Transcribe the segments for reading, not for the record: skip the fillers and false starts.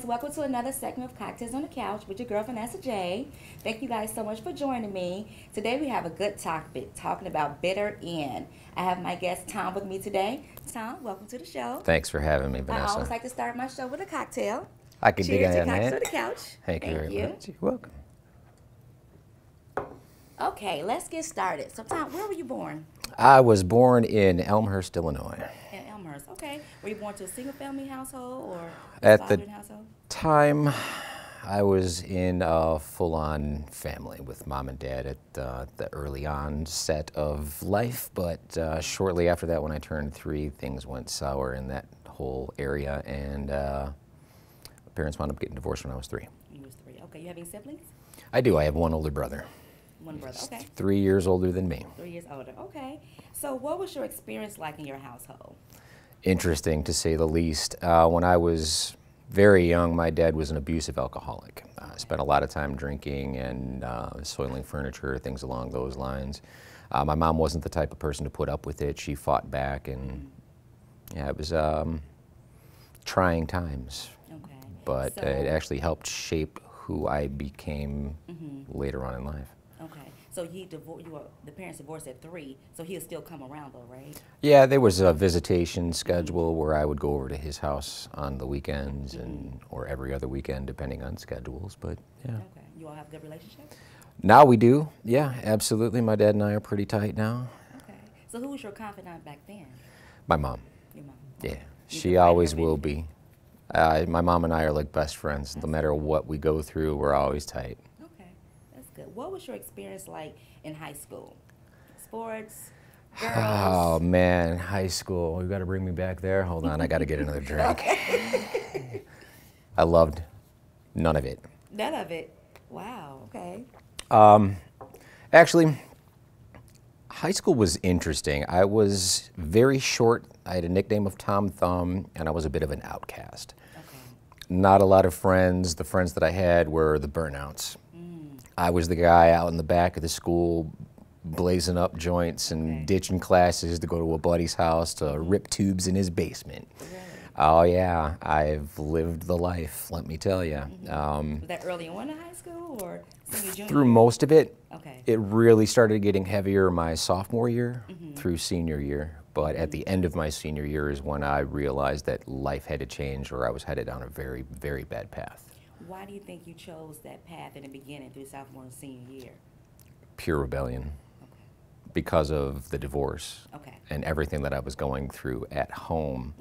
welcome to another segment of Cocktails on the Couch with your girl Vanessa J. Thank you guys so much for joining me. Today we have a good topic, talking about bitter end. I have my guest Tom with me today. Tom, welcome to the show. Thanks for having me, I Vanessa. always like to start my show with a cocktail. I could dig Cheers to on Cocktails that. on the Couch. Thank you very much. You're welcome. Okay, let's get started. So Tom, where were you born? I was born in Elmhurst, Illinois. In Elmhurst. Okay. Were you born to a single family household or At a the household? time, I was in a full-on family with mom and dad at the early onset of life, but shortly after that, when I turned 3, things went sour in that whole area, and my parents wound up getting divorced when I was 3. You was 3. Okay. You have any siblings? I do. I have one older brother. One brother. Okay. 3 years older than me. 3 years older. Okay. So what was your experience like in your household? Interesting, to say the least. When I was very young, my dad was an abusive alcoholic. Spent a lot of time drinking and soiling furniture, things along those lines. My mom wasn't the type of person to put up with it. She fought back, and yeah, it was trying times. Okay. But So- it actually helped shape who I became later on in life. Okay. So the parents divorced at 3, so he'll still come around though, right? Yeah, there was a visitation schedule where I would go over to his house on the weekends or every other weekend, depending on schedules. But yeah, Okay. You all have a good relationship? now we do. Yeah, absolutely. My dad and I are pretty tight now. Okay. So who was your confidant back then? My mom. Your mom. Yeah, You she confide in always her will maybe? be. My mom and I are like best friends. No matter what we go through, we're always tight. Okay. That's good. What was your experience like in high school? Sports, girls? Oh man, high school. You got to bring me back there. Hold on, I got to get another drink. I loved none of it. None of it. Wow. Okay. Actually, high school was interesting. I was very short. I had a nickname of Tom Thumb, and I was a bit of an outcast. Okay. Not a lot of friends. The friends that I had were the burnouts. I was the guy out in the back of the school blazing up joints and ditching classes to go to a buddy's house to rip tubes in his basement. Really? Oh yeah, I've lived the life, let me tell you. Was that early on in high school or senior, junior? Through most of it, Okay. it really started getting heavier my sophomore year through senior year. But at the end of my senior year is when I realized that life had to change, or I was headed down a very, very bad path. Why do you think you chose that path in the beginning through sophomore and senior year? Pure rebellion Okay. because of the divorce Okay. and everything that I was going through at home.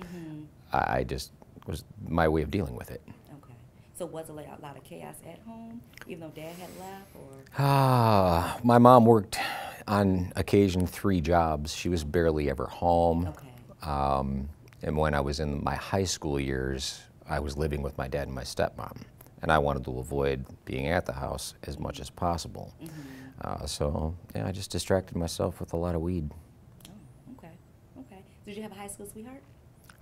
I just was my way of dealing with it. Okay. So was it like a lot of chaos at home, even though Dad had left, or? My mom worked on occasion 3 jobs. She was barely ever home. Okay. And when I was in my high school years, I was living with my dad and my stepmom. And I wanted to avoid being at the house as much as possible. So yeah, I just distracted myself with a lot of weed. Oh, okay. Okay. Did you have a high school sweetheart?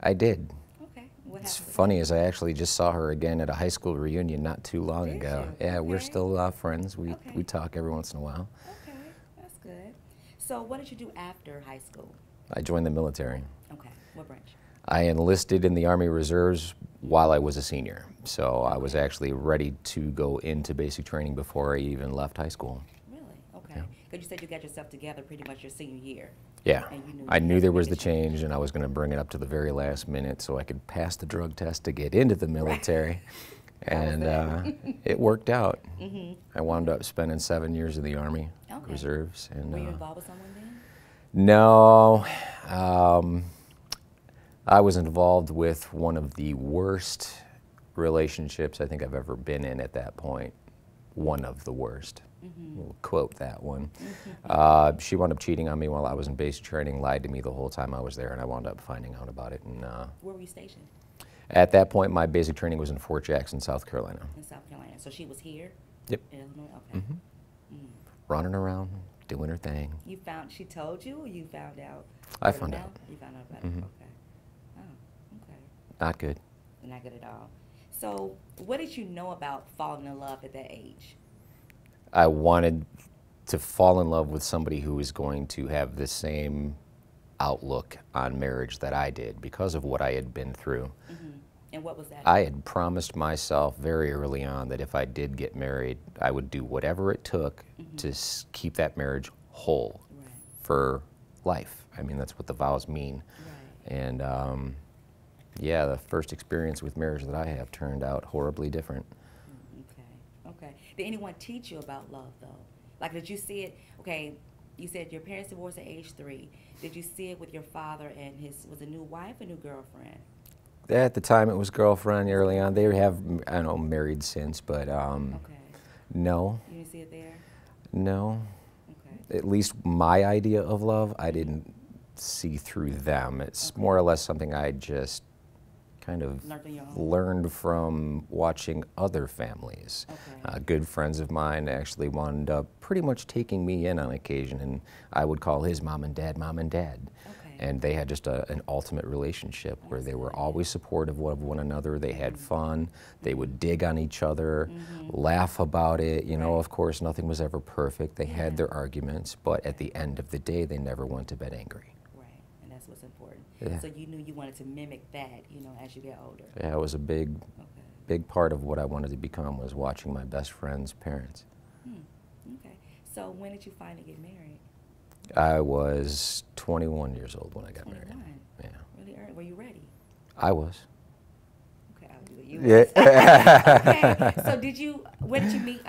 I did. Okay. What It's happened? funny, as I actually just saw her again at a high school reunion not too long Did ago. you? Yeah, we're Okay. still friends. We Okay. talk every once in a while. Okay. That's good. So what did you do after high school? I joined the military. Okay. What branch? I enlisted in the Army Reserves while I was a senior. So I was actually ready to go into basic training before I even left high school. Really? Okay. Because you said you got yourself together pretty much your senior year. Yeah, And you knew I you knew had there to was make the a change. change, and I was going to bring it up to the very last minute so I could pass the drug test to get into the military. And it worked out. I wound up spending 7 years in the Army Okay. Reserves. And Were you involved with someone then? no, I was involved with one of the worst relationships I think I've ever been in at that point. One of the worst. We'll quote that one. She wound up cheating on me while I was in basic training, lied to me the whole time I was there, and I wound up finding out about it. And Where were you stationed? at that point, my basic training was in Fort Jackson, South Carolina. In South Carolina. So she was here? Yep. In Illinois? Okay. Running around, doing her thing. She told you or you found out? I Word of found mouth? out. You found out about it? Okay. Oh, okay. Not good. Not good at all. So what did you know about falling in love at that age? I wanted to fall in love with somebody who was going to have the same outlook on marriage that I did because of what I had been through. And what was that? I had promised myself very early on that if I did get married, I would do whatever it took to keep that marriage whole Right. for life. I mean, that's what the vows mean. Right. And yeah, the first experience with marriage that I have turned out horribly different. Okay. Okay. Did anyone teach you about love though? Like, did you see it? Okay, you said your parents divorced at age 3. Did you see it with your father and his was a new wife, a new girlfriend? At the time, it was girlfriend early on. They have, I don't know, married since, but Okay. no, You didn't see it there. no. Okay. At least my idea of love, I didn't see through them. It's Okay. more or less something I just kind of Learned on your own. learned from watching other families. Okay. Good friends of mine actually wound up pretty much taking me in on occasion, and I would call his mom and dad mom and dad. Okay. And they had just an ultimate relationship where they were always supportive of one another. They had fun. They would dig on each other, laugh about it. You know, of course, nothing was ever perfect. They had their arguments, but at the end of the day, they never went to bed angry. Right. And that's what's important. Yeah. So you knew you wanted to mimic that, you know, as you get older. Yeah, it was a big, Okay. big part of what I wanted to become was watching my best friend's parents. Okay. So when did you finally get married? I was 21 years old when I got married. 21. Yeah, Really early. Were you ready? I was. Okay, I'll do it. You Yeah. was. Okay. So did you? Where did you meet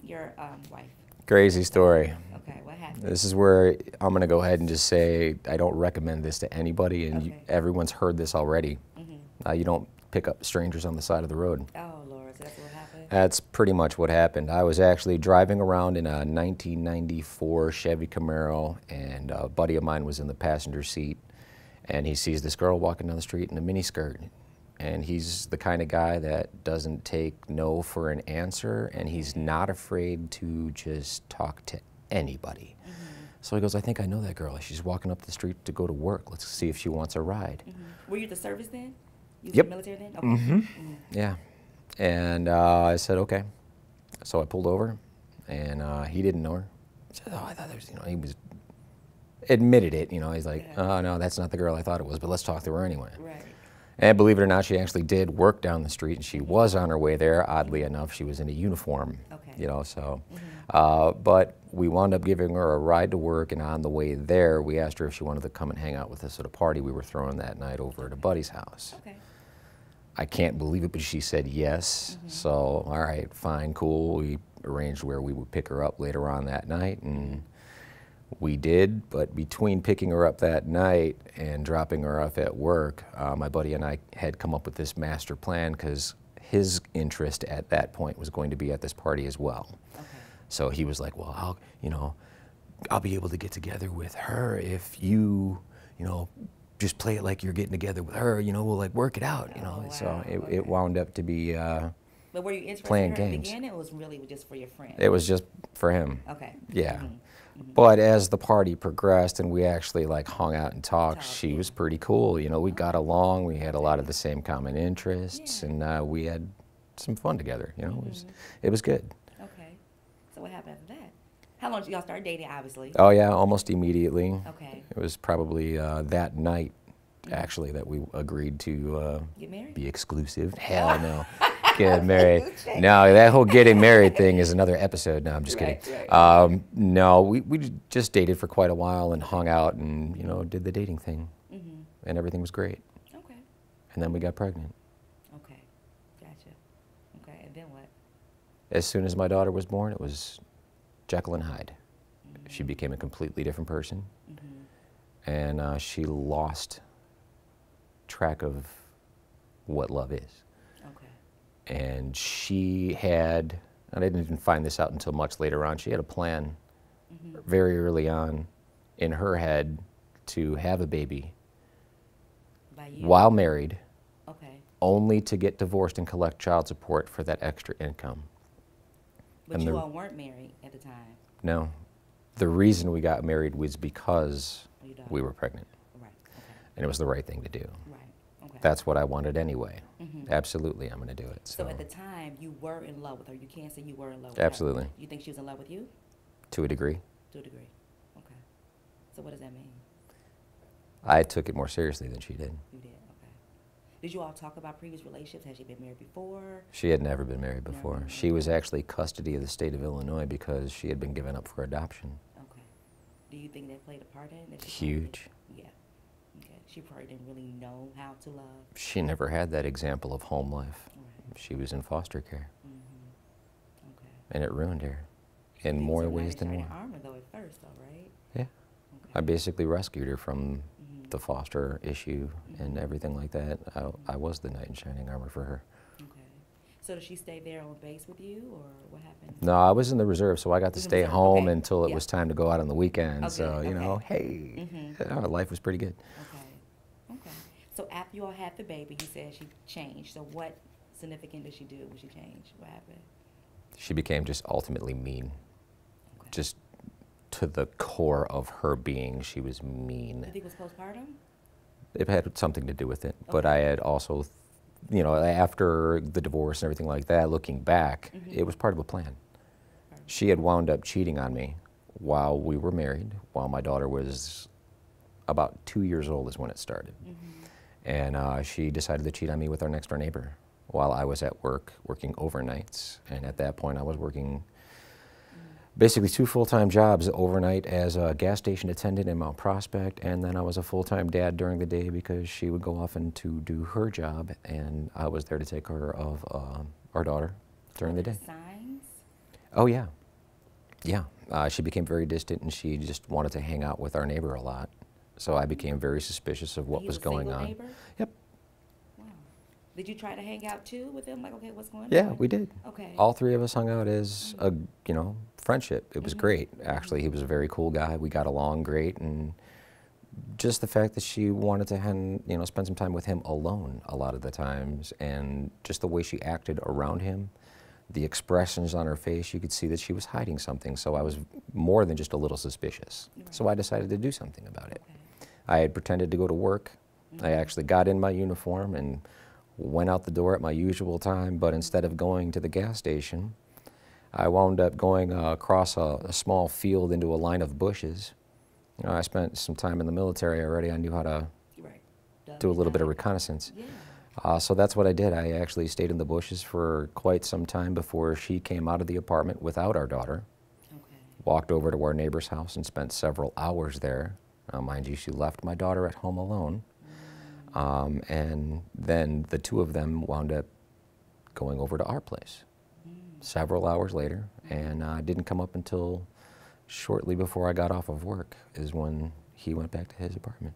your wife? Crazy story. Okay. What happened? This is where I'm going to go ahead and just say I don't recommend this to anybody, and Okay. everyone's heard this already. You don't pick up strangers on the side of the road. Oh Lord, so that's what happened. That's pretty much what happened. I was actually driving around in a 1994 Chevy Camaro, and a buddy of mine was in the passenger seat, and he sees this girl walking down the street in a miniskirt. And he's the kind of guy that doesn't take no for an answer, and he's not afraid to just talk to anybody. So he goes, I think I know that girl. She's walking up the street to go to work. Let's see if she wants a ride. Were you at the service then? You was Yep. in the military then? Okay. Yeah. And I said, okay. So I pulled over, and he didn't know her. I said, oh, I thought there was, you know, he was, admitted it, you know. He's like, oh, no, that's not the girl I thought it was, but let's talk to her anyway. Right. And believe it or not, she actually did work down the street, and she was on her way there. Oddly enough, she was in a uniform, Okay. you know, so. But we wound up giving her a ride to work, and on the way there, we asked her if she wanted to come and hang out with us at a party we were throwing that night over at a buddy's house. Okay. I can't believe it, but she said yes. So, all right, fine, cool. We arranged where we would pick her up later on that night, and we did. But between picking her up that night and dropping her off at work, my buddy and I had come up with this master plan because his interest at that point was going to be at this party as well. Okay. So he was like, well, I'll be able to get together with her if you just play it like you're getting together with her, we'll like work it out, Oh, wow. So it Okay. wound up to be But were you interested playing in her games. at the beginning, or was it really just for your friend? It was just for him. Okay. Yeah. But as the party progressed and we actually like hung out and talked, Talked, she yeah. was pretty cool. We got along, we had a lot of the same common interests, Yeah. and we had some fun together, it was good. Okay. So what happened after that? How long did y'all start dating, obviously? Oh yeah, almost immediately. Okay. It was probably that night, actually, that we agreed to Get married? be exclusive. Hell no. Get married. No, that whole getting married thing is another episode. No, I'm just kidding. Right. No, we just dated for quite a while and hung out and, did the dating thing. And everything was great. Okay. And then we got pregnant. Okay. Gotcha. Okay. And then what? As soon as my daughter was born, it was Jekyll and Hyde. She became a completely different person. And she lost track of what love is. Okay. And she had, and I didn't even find this out until much later on, she had a plan very early on in her head to have a baby By you? while married, Okay. only to get divorced and collect child support for that extra income. But And you the- all weren't married at the time. No, the reason we got married was because You don't. we were pregnant, Right. Okay. and it was the right thing to do. Right. Okay. That's what I wanted anyway. Absolutely, I'm going to do it. So at the time, you were in love with her. You can't say you were in love with Absolutely. her. You think she was in love with you? To a degree. To a degree. Okay. So what does that mean? I took it more seriously than she did. You did. Okay. Did you all talk about previous relationships? Has she been married before? She had never been married Never before. been She married. was actually custody of the state of Illinois because she had been given up for adoption. Okay. Do you think that played a part in it? That she probably Huge. did? Yeah. Okay. She probably didn't really know how to love. She never had that example of home life. Right. She was in foster care, Okay. and it ruined her in You more took her ways in than shining one. armor though at first though, right? Yeah. Okay. I basically rescued her from Mhm. the foster issue and everything like that. I was the knight in shining armor for her. Okay. So did she stay there on base with you, or what happened? No, I was in the reserve, so I got to Was in stay reserve, home okay. until it Yeah. was time to go out on the weekends. Okay, So, you know, okay. hey, life was pretty good. Okay. Okay. So after you all had the baby, you said she changed. So what significant did she do when she changed? What happened? She became just ultimately mean. Okay. Just to the core of her being, she was mean. You think it was postpartum? It had something to do with it, but Okay. I had also, you know, after the divorce and everything like that, looking back, it was part of a plan. She had wound up cheating on me while we were married, while my daughter was about 2 years old is when it started. And she decided to cheat on me with our next door neighbor while I was at work, working overnights. And at that point, I was working basically 2 full-time jobs overnight as a gas station attendant in Mount Prospect, and then I was a full-time dad during the day because she would go off and to do her job, and I was there to take care of our daughter during the day. Signs? Oh, yeah. Yeah. She became very distant, and she just wanted to hang out with our neighbor a lot. So I became very suspicious of what He was a going single on. Neighbor? Yep. Wow. Did you try to hang out too with him? Like, okay, what's going on? Yeah, we did. Okay. All 3 of us hung out as a, you know, friendship. It was great. Actually, he was a very cool guy. We got along great, and just the fact that she wanted to, you know, spend some time with him alone a lot of the times, and just the way she acted around him, the expressions on her face, you could see that she was hiding something. So I was more than just a little suspicious. So I decided to do something about it. Okay. I had pretended to go to work. I actually got in my uniform and went out the door at my usual time, but instead of going to the gas station, I wound up going across a small field into a line of bushes. You know, I spent some time in the military already. I knew how to Right. do a little bit of reconnaissance. Yeah. So that's what I did. I actually stayed in the bushes for quite some time before she came out of the apartment without our daughter. Okay. Walked over to our neighbor's house and spent several hours there. Mind you, she left my daughter at home alone. And then the 2 of them wound up going over to our place several hours later, and didn't come up until shortly before I got off of work is when he went back to his apartment.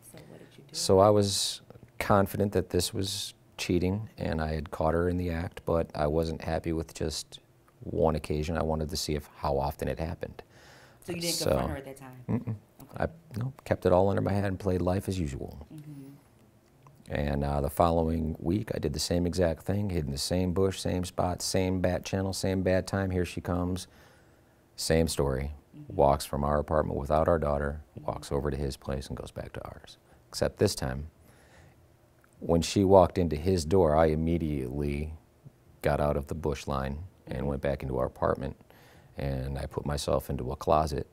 So what did you do? So I was confident that this was cheating, and I had caught her in the act, but I wasn't happy with just one occasion. I wanted to see how often it happened. So you didn't confront her at that time? Okay. I kept it all under my head and played life as usual. And the following week, I did the same exact thing, hid in the same bush, same spot, same bat channel, same bad time. Here she comes. Same story. Walks from our apartment without our daughter, walks over to his place and goes back to ours. Except this time, when she walked into his door, I immediately got out of the bush line and went back into our apartment. And I put myself into a closet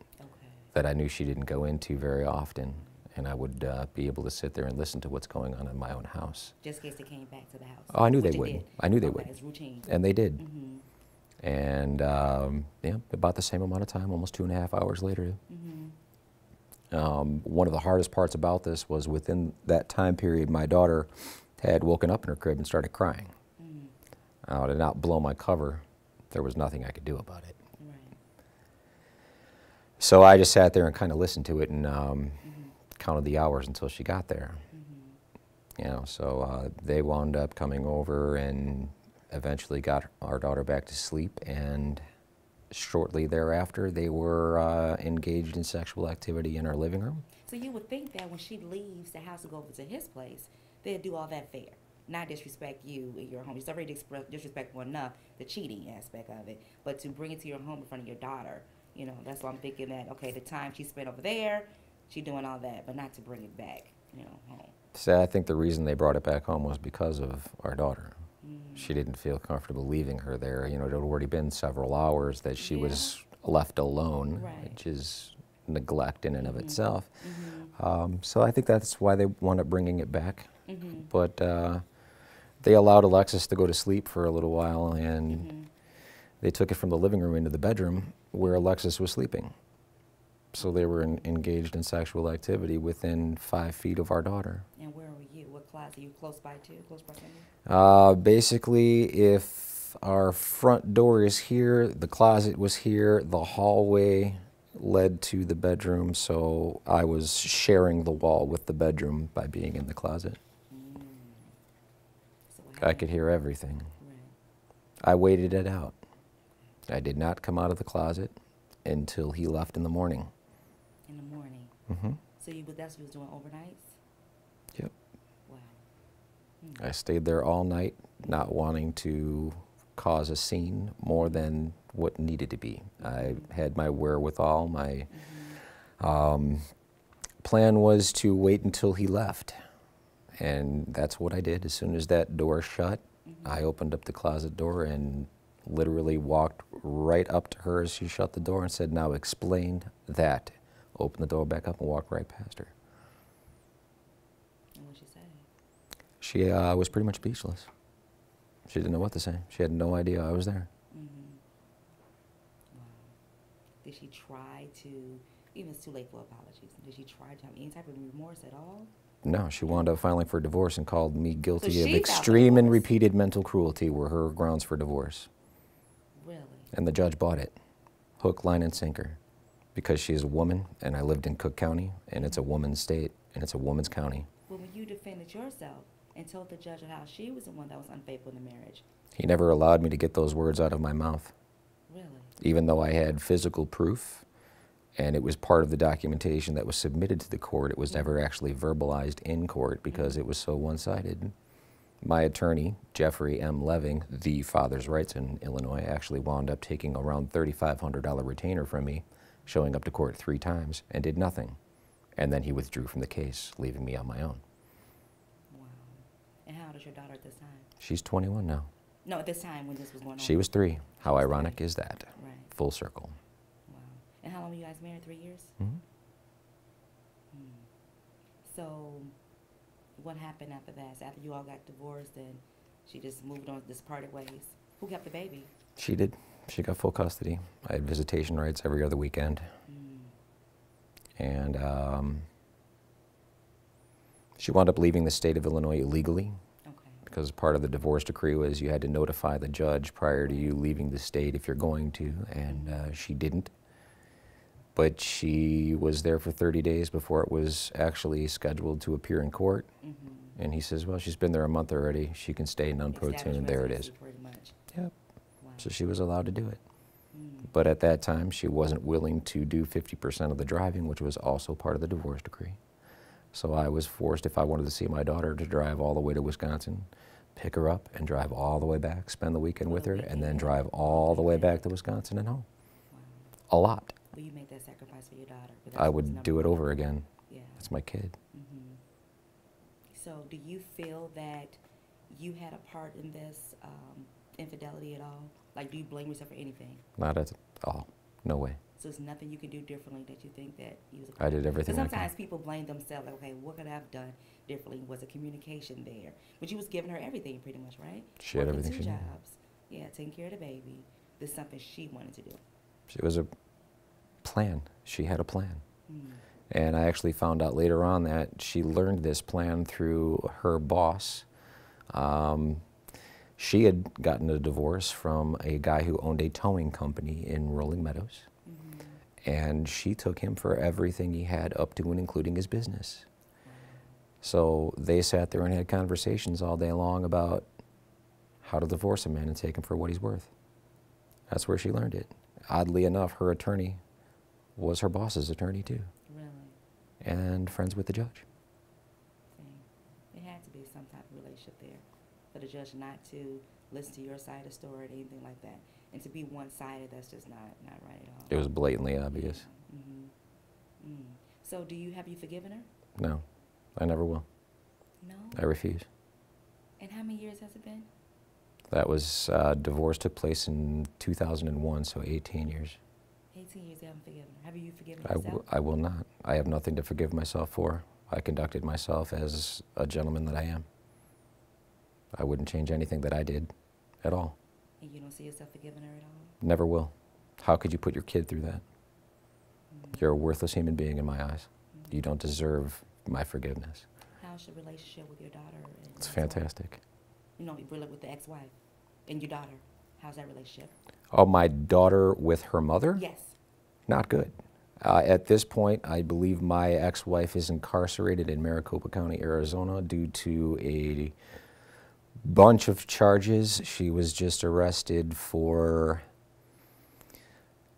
that I knew she didn't go into very often. And I would be able to sit there and listen to what's going on in my own house. Just in case they came back to the house. Oh, I knew Which they it would. did. I knew they Okay, would. it's routine. And they did. And yeah, about the same amount of time, almost 2.5 hours later. One of the hardest parts about this was within that time period, my daughter had woken up in her crib and started crying. To not blow my cover, there was nothing I could do about it. Right. So I just sat there and kind of listened to it and counted the hours until she got there. You know, so they wound up coming over and eventually got our daughter back to sleep, and shortly thereafter they were engaged in sexual activity in our living room. So you would think that when she leaves the house to go over to his place, they'd do all that fair. Not disrespect you in your home. It's already disrespectful enough, the cheating aspect of it. But to bring it to your home in front of your daughter, you know, that's why I'm thinking that, okay, the time she spent over there, she doing all that, but not to bring it back, you know, home. So I think the reason they brought it back home was because of our daughter. She didn't feel comfortable leaving her there. You know, it had already been several hours that she was left alone, which is neglect in and of itself. So I think that's why they wound up bringing it back. But they allowed Alexis to go to sleep for a little while, and they took it from the living room into the bedroom where Alexis was sleeping. So they were engaged in sexual activity within 5 feet of our daughter. And where were you? What closet? You close by too? Close proximity? Basically, if our front door is here, the closet was here, the hallway led to the bedroom, so I was sharing the wall with the bedroom by being in the closet. So I could hear everything. Right. I waited it out. I did not come out of the closet until he left in the morning. In the morning. So that's what you was doing overnights? Yep. Wow. I stayed there all night, not wanting to cause a scene more than what needed to be. I had my wherewithal. My plan was to wait until he left. And that's what I did. As soon as that door shut, I opened up the closet door and literally walked right up to her as she shut the door and said, "Now explain that." Opened the door back up and walked right past her. And what'd she say? She was pretty much speechless. She didn't know what to say. She had no idea I was there. Wow. Did she try to, even it's too late for apologies, did she try to have any type of remorse at all? No, she wound up filing for divorce and called me guilty she of filed for extreme and divorce? repeated mental cruelty were her grounds for divorce. Really? And the judge bought it, hook, line, and sinker, because she is a woman, and I lived in Cook County, and it's a woman's state, and it's a woman's county. Well, when you defended yourself and told the judge how she was the one that was unfaithful in the marriage. He never allowed me to get those words out of my mouth. Really? Even though I had physical proof, and it was part of the documentation that was submitted to the court, it was never actually verbalized in court because it was so one-sided. My attorney, Jeffrey M. Leving, the father's rights in Illinois, actually wound up taking around $3,500 retainer from me, showing up to court 3 times, and did nothing. And then he withdrew from the case, leaving me on my own. Wow. And how old is your daughter at this time? She's 21 now. No, at this time when this was going on. She was 3. How ironic is that? Right. Full circle. Wow. And how long were you guys married? 3 years? So what happened after that? So after you all got divorced and she just moved on, just parted ways. Who kept the baby? She did. She got full custody. I had visitation rights every other weekend. And she wound up leaving the state of Illinois illegally. Okay. Because part of the divorce decree was you had to notify the judge prior to you leaving the state if you're going to, and she didn't. But she was there for 30 days before it was actually scheduled to appear in court. And he says, well, she's been there a month already. She can stay non-pro tune. There it is. Pretty much. Yep. Wow. So she was allowed to do it. But at that time, she wasn't willing to do 50% of the driving, which was also part of the divorce decree. So I was forced, if I wanted to see my daughter, to drive all the way to Wisconsin, pick her up, and drive all the way back, spend the weekend with her, and then drive all the way back to Wisconsin and home. Wow. A lot. Well, you made that sacrifice for your daughter. But I would do it over again. Yeah. That's my kid. So do you feel that you had a part in this infidelity at all? Like, do you blame yourself for anything? Not at all. No way. So there's nothing you can do differently that you think that you was I did everything I Because could. sometimes people blame themselves, like, okay, what could I have done differently? Was a communication there? But you was giving her everything pretty much, right? She had Working everything 2 she needed. jobs. Yeah, taking care of the baby. This is something she wanted to do. It was a plan. She had a plan. And I actually found out later on that she learned this plan through her boss. She had gotten a divorce from a guy who owned a towing company in Rolling Meadows. And she took him for everything he had up to and including his business. So they sat there and had conversations all day long about how to divorce a man and take him for what he's worth. That's where she learned it. Oddly enough, her attorney was her boss's attorney too. Really? And friends with the judge. See, it had to be some type of relationship there for the judge not to listen to your side of the story or anything like that. And to be one-sided, that's just not right at all. It was blatantly obvious. So have you forgiven her? No, I never will. No? I refuse. And how many years has it been? That was, divorce took place in 2001, so 18 years. 18 years you haven't forgiven her. Have you forgiven I yourself? will not. I have nothing to forgive myself for. I conducted myself as a gentleman that I am. I wouldn't change anything that I did at all. And you don't see yourself forgiving her at all? Never will. How could you put your kid through that? You're a worthless human being in my eyes. You don't deserve my forgiveness. How's your relationship with your daughter? And It's fantastic. You know, really with the ex-wife and your daughter. How's that relationship? Oh, my daughter with her mother? Yes. Not good. At this point, I believe my ex-wife is incarcerated in Maricopa County, Arizona, due to a bunch of charges. She was just arrested for,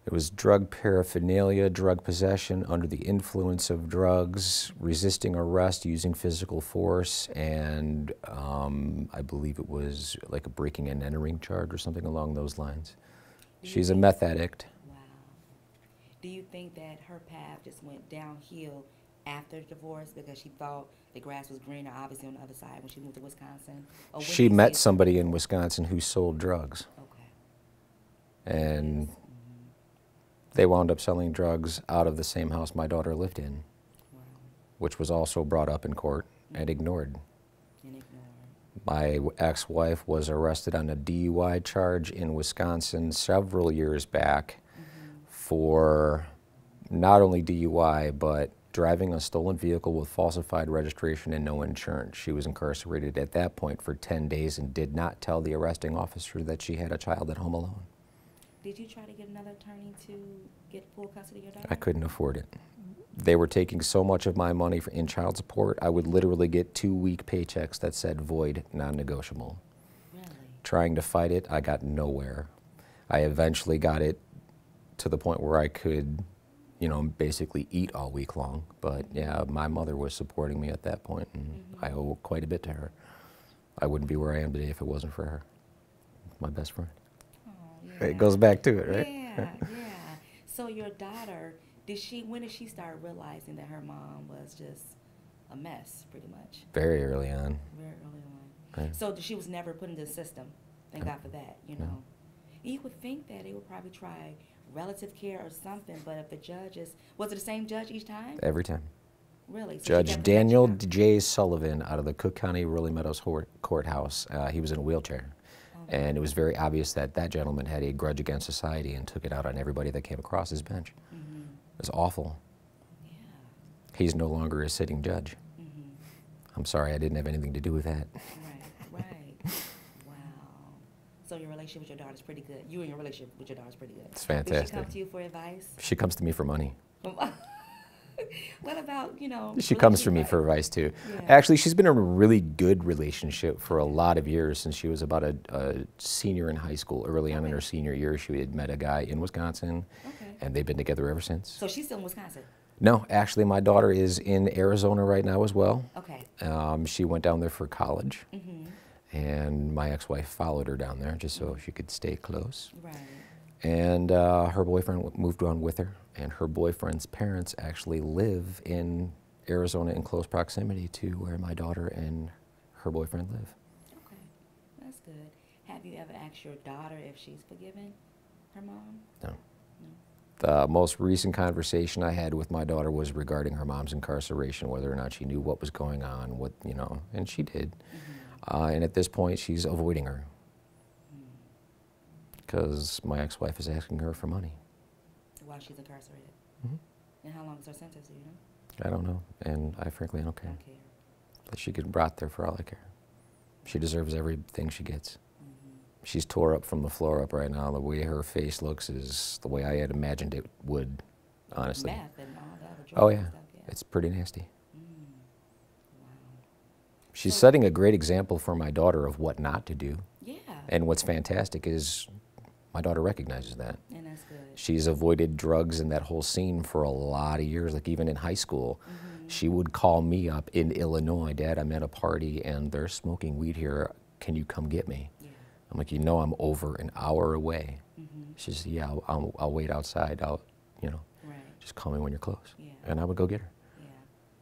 it was drug paraphernalia, drug possession under the influence of drugs, resisting arrest using physical force, and I believe it was like a breaking and entering charge or something along those lines. She's a meth addict. Wow. Do you think that her path just went downhill after the divorce because she thought the grass was greener, obviously, on the other side when she moved to Wisconsin? Or She met somebody in Wisconsin who sold drugs. Okay. And they wound up selling drugs out of the same house my daughter lived in, Wow. which was also brought up in court and ignored. And ignored. My ex-wife was arrested on a DUI charge in Wisconsin several years back for not only DUI, but driving a stolen vehicle with falsified registration and no insurance. She was incarcerated at that point for 10 days and did not tell the arresting officer that she had a child at home alone. Did you try to get another attorney to get full custody of your daughter? I couldn't afford it. They were taking so much of my money in child support, I would literally get 2-week paychecks that said void, non-negotiable. Really? Trying to fight it, I got nowhere. I eventually got it to the point where I could, you know, basically eat all week long. But yeah, my mother was supporting me at that point, and I owe quite a bit to her. I wouldn't be where I am today if it wasn't for her. My best friend. Oh, yeah. It goes back to it, right? Yeah, yeah. So your daughter, when did she start realizing that her mom was just a mess, pretty much? Very early on. Very early on. Right. So she was never put into the system. Thank God for that, you know. You would think that they would probably try relative care or something, but if the judges, was it the same judge each time? Every time. Really? So Judge Daniel J. Sullivan out of the Cook County Rolling Meadows Courthouse. He was in a wheelchair. And it was very obvious that that gentleman had a grudge against society and took it out on everybody that came across his bench. It was awful. Yeah. He's no longer a sitting judge. I'm sorry, I didn't have anything to do with that. Right, right. Wow. So your relationship with your daughter is pretty good. You and your relationship with your daughter is pretty good. It's fantastic. Does she come to you for advice? She comes to me for money. What about, you know? She comes to me for advice too. Yeah. Actually, she's been in a really good relationship for a lot of years since she was about a senior in high school. Early on in her senior year, she had met a guy in Wisconsin, and they've been together ever since. So she's still in Wisconsin? No, actually, my daughter is in Arizona right now as well. Okay. She went down there for college, and my ex-wife followed her down there just so she could stay close. Right. And her boyfriend moved on with her, and her boyfriend's parents actually live in Arizona in close proximity to where my daughter and her boyfriend live. Okay, that's good. Have you ever asked your daughter if she's forgiven her mom? No. The most recent conversation I had with my daughter was regarding her mom's incarceration, whether or not she knew what was going on, what, you know, and she did. And at this point, she's avoiding her because my ex-wife is asking her for money. While she's incarcerated? And how long is her sentence, do you know? I don't know, and I frankly don't care. I don't care. But she get brought there for all I care. She deserves everything she gets. She's tore up from the floor up right now. The way her face looks is the way I had imagined it would, honestly. Meth and all the other drugs Oh and yeah, stuff, it's pretty nasty. Wow. She's setting a great example for my daughter of what not to do. Yeah. And what's fantastic is my daughter recognizes that. And that's good. She's avoided drugs and that whole scene for a lot of years. Like even in high school, she would call me up in Illinois, Dad, I'm at a party and they're smoking weed here. Can you come get me? Yeah. I'm like, you know, I'm over an hour away. She says, yeah, I'll wait outside. You know, just call me when you're close. Yeah. And I would go get her. Yeah.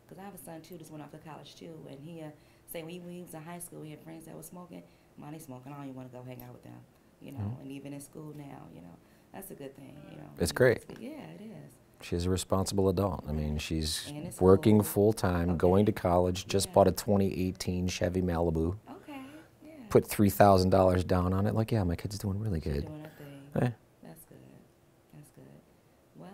Because I have a son, too, just went off to college, too. And he say when he was in high school, he had friends that were smoking. Mom, they smoking. I don't even want to go hang out with them. You know, and even in school now, you know. That's a good thing, you know. It's great. Yeah, it is. She's a responsible adult. I mean, she's And in working school. full-time, Okay. going to college, just Yeah. bought a 2018 Chevy Malibu, Okay. Yeah. put $3,000 down on it. Like, yeah, my kid's doing really She's good. doing her thing. Eh, That's good. That's good. Well,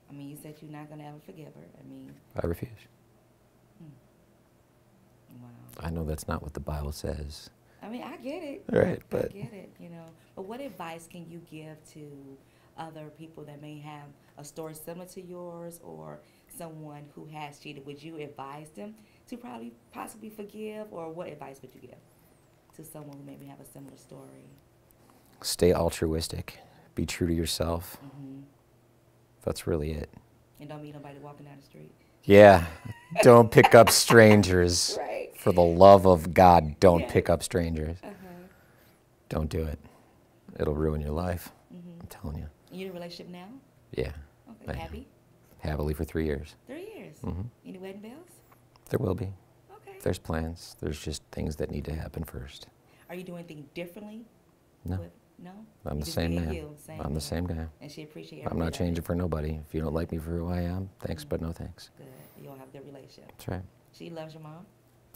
I mean, you said you're not gonna ever forgive her. I mean, I refuse. wow. I know that's not what the Bible says. I mean, I get it. Right, I but get it. You know, but what advice can you give to other people that may have a story similar to yours, or someone who has cheated? Would you advise them to possibly forgive, or what advice would you give to someone who maybe have a similar story? stay altruistic. Be true to yourself. Mm-hmm. That's really it. And don't meet nobody walking down the street. Yeah, don't pick up strangers. Right. For the love of God, don't Yes. pick up strangers. Uh-huh. Don't do it. It'll ruin your life. Mm-hmm. I'm telling you. You in a relationship now? Yeah. Okay. I am. Happy? Happily for 3 years. 3 years. Hmm. Any wedding bells? There will be. Okay. There's plans. There's just things that need to happen first. Are you doing anything differently? No. No? I'm You the just same being man. you, same I'm the thing. same guy. And she appreciates I'm not changing for nobody. If you don't like me for who I am, thanks, but no thanks. Good. You'll have a good relationship. That's right. She loves your mom?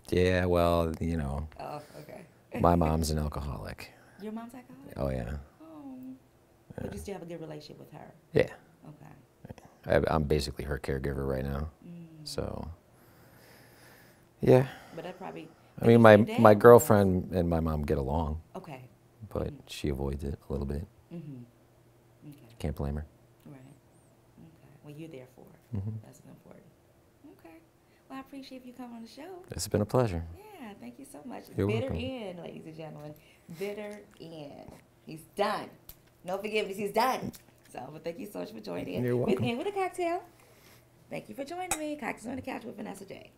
Yeah, well, you know, Oh, okay. my mom's an alcoholic. Your mom's alcoholic? Oh, yeah. Oh. But you still have a good relationship with her? Yeah. Okay. I'm basically her caregiver right now. Mm. So, yeah. But that probably... I mean, my girlfriend and my mom get along, Okay. but she avoids it a little bit. Mm-hmm. Okay. Can't blame her. Right. Okay. Well, you're there for her. Hmm. That's important. Okay. Well, I appreciate you coming on the show. It's been a pleasure. Yeah, thank you so much. You're Bitter welcome. end, ladies and gentlemen. Bitter end. He's done. No forgiveness. He's done. So, but thank you so much for joining in. You're welcome. With a cocktail. Thank you for joining me. Cocktails on the Couch with Vanessa J.